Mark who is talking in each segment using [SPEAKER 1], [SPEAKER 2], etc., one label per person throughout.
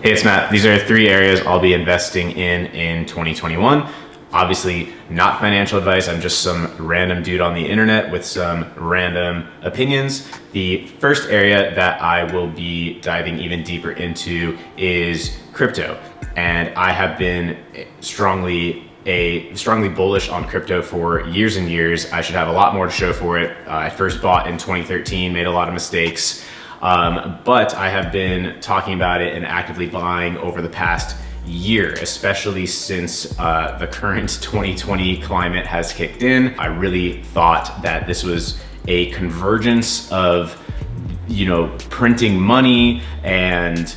[SPEAKER 1] Hey, it's Matt. These are 3 areas I'll be investing in 2021. Obviously not financial advice. I'm just some random dude on the internet with some random opinions. The first area that I will be diving even deeper into is crypto. And I have been strongly bullish on crypto for years and years. I should have a lot more to show for it. I first bought in 2013, made a lot of mistakes. But I have been talking about it and actively buying over the past year, especially since the current 2020 climate has kicked in. I really thought that this was a convergence of, printing money and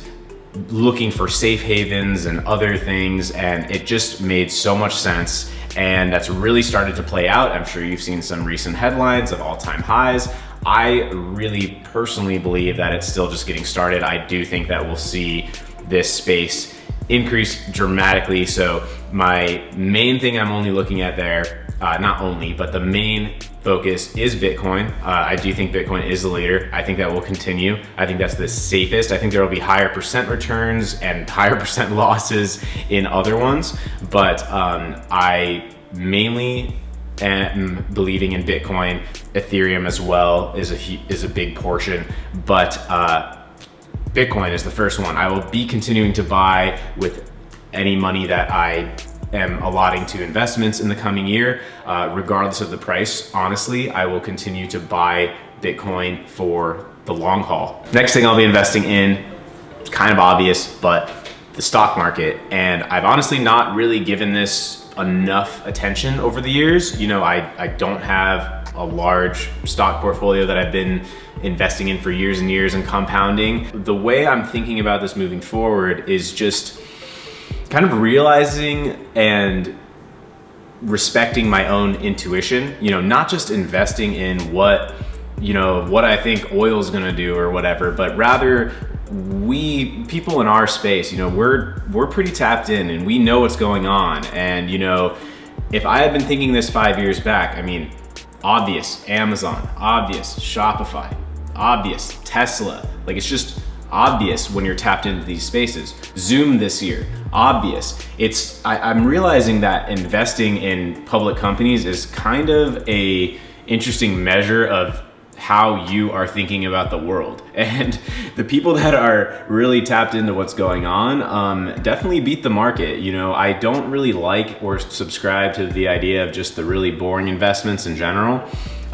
[SPEAKER 1] looking for safe havens and other things, and it just made so much sense. And that's really started to play out. I'm sure you've seen some recent headlines of all-time highs. I really personally believe that it's still just getting started. I do think that we'll see this space increase dramatically. So my main thing I'm only looking at there, not only, but the main focus is Bitcoin. I do think Bitcoin is the leader. I think that will continue. I think that's the safest. I think there will be higher percent returns and higher percent losses in other ones. But I mainly am believing in Bitcoin. Ethereum as well is a big portion, but Bitcoin is the first one. I will be continuing to buy with any money that I am allotting to investments in the coming year, regardless of the price. Honestly, I will continue to buy Bitcoin for the long haul. Next thing I'll be investing in, it's kind of obvious, but the stock market. And I've honestly not really given this enough attention over the years. I don't have a large stock portfolio that I've been investing in for years and years and compounding. The way I'm thinking about this moving forward is just kind of realizing and respecting my own intuition, not just investing in what I think oil is gonna do or whatever, but rather people in our space, we're pretty tapped in and we know what's going on. And if I had been thinking this 5 years back, obvious Amazon, obvious Shopify, obvious Tesla, it's just obvious when you're tapped into these spaces. Zoom this year, obvious. I'm realizing that investing in public companies is kind of a interesting measure of how you are thinking about the world. And the people that are really tapped into what's going on definitely beat the market. I don't really like or subscribe to the idea of just the really boring investments in general.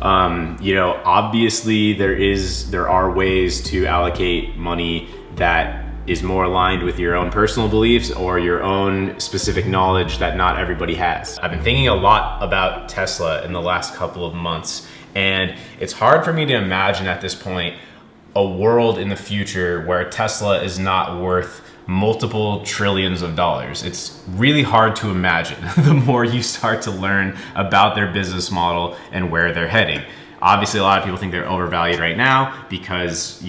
[SPEAKER 1] Obviously there are ways to allocate money that is more aligned with your own personal beliefs or your own specific knowledge that not everybody has. I've been thinking a lot about Tesla in the last couple of months, and it's hard for me to imagine at this point a world in the future where Tesla is not worth multiple trillions of dollars. It's really hard to imagine the more you start to learn about their business model and where they're heading. Obviously, a lot of people think they're overvalued right now because,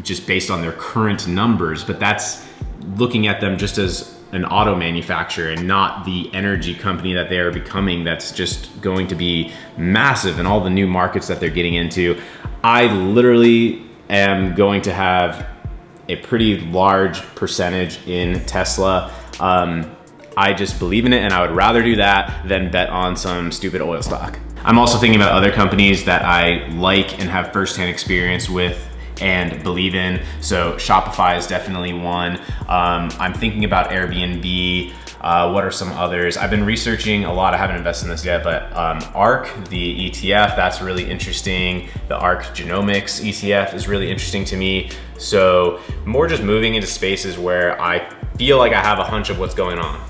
[SPEAKER 1] just based on their current numbers, but that's looking at them just as an auto manufacturer and not the energy company that they are becoming that's just going to be massive in all the new markets that they're getting into. I literally am going to have a pretty large percentage in Tesla. I just believe in it, and I would rather do that than bet on some stupid oil stock. I'm also thinking about other companies that I like and have firsthand experience with and believe in. So Shopify is definitely one. I'm thinking about Airbnb. What are some others? I've been researching a lot. I haven't invested in this yet, but ARK, the ETF, that's really interesting. The ARK Genomics ETF is really interesting to me. So more just moving into spaces where I feel like I have a hunch of what's going on.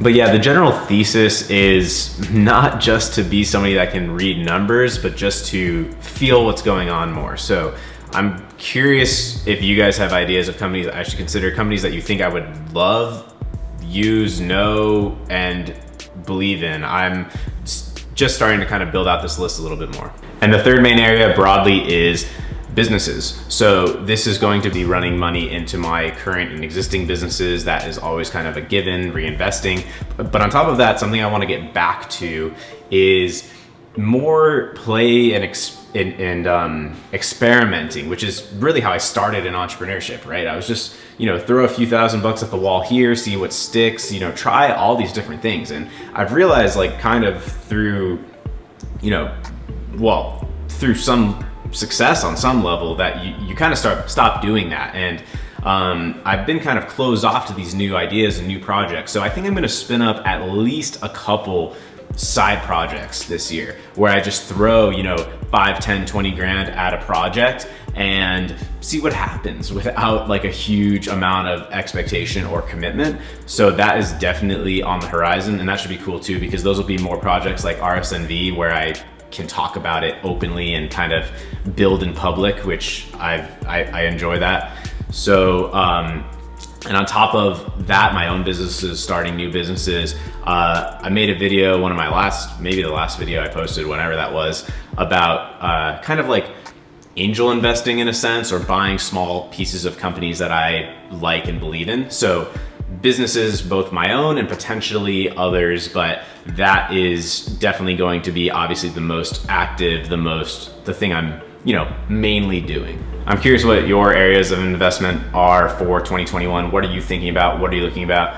[SPEAKER 1] But yeah, the general thesis is not just to be somebody that can read numbers, but just to feel what's going on more. So I'm curious if you guys have ideas of companies that I should consider, companies that you think I would love, use, know, and believe in. I'm just starting to kind of build out this list a little bit more. And the third main area broadly is businesses. So this is going to be running money into my current and existing businesses. That is always kind of a given, reinvesting. But on top of that, something I want to get back to is more play and experimenting, which is really how I started in entrepreneurship, right? I was just you know, throw a few $1,000 at the wall here, see what sticks, you know, try all these different things. And I've realized, like, kind of through, you know, well, through some success on some level, that you kind of stop doing that. And I've been kind of closed off to these new ideas and new projects. So I think I'm going to spin up at least a couple side projects this year where I just throw, you know, 5, 10, 20 grand at a project and see what happens without like a huge amount of expectation or commitment. So that is definitely on the horizon, and that should be cool too, because those will be more projects like RSNV where I can talk about it openly and kind of build in public, which I enjoy that. So and on top of that, my own businesses, starting new businesses. I made a video, one of my maybe the last video I posted, whenever that was, about kind of like angel investing in a sense, or buying small pieces of companies that I like and believe in. So businesses, both my own and potentially others, but that is definitely going to be obviously the most active, the thing I'm, you know, mainly doing. I'm curious what your areas of investment are for 2021. What are you thinking about? What are you looking about?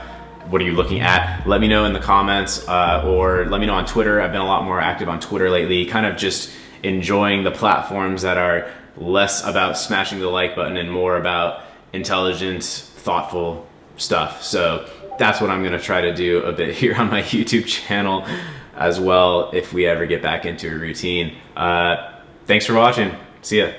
[SPEAKER 1] What are you looking at? Let me know in the comments, or let me know on Twitter. I've been a lot more active on Twitter lately, kind of just enjoying the platforms that are less about smashing the like button and more about intelligent, thoughtful stuff. So that's what I'm gonna try to do a bit here on my YouTube channel as well, if we ever get back into a routine. Thanks for watching. See ya.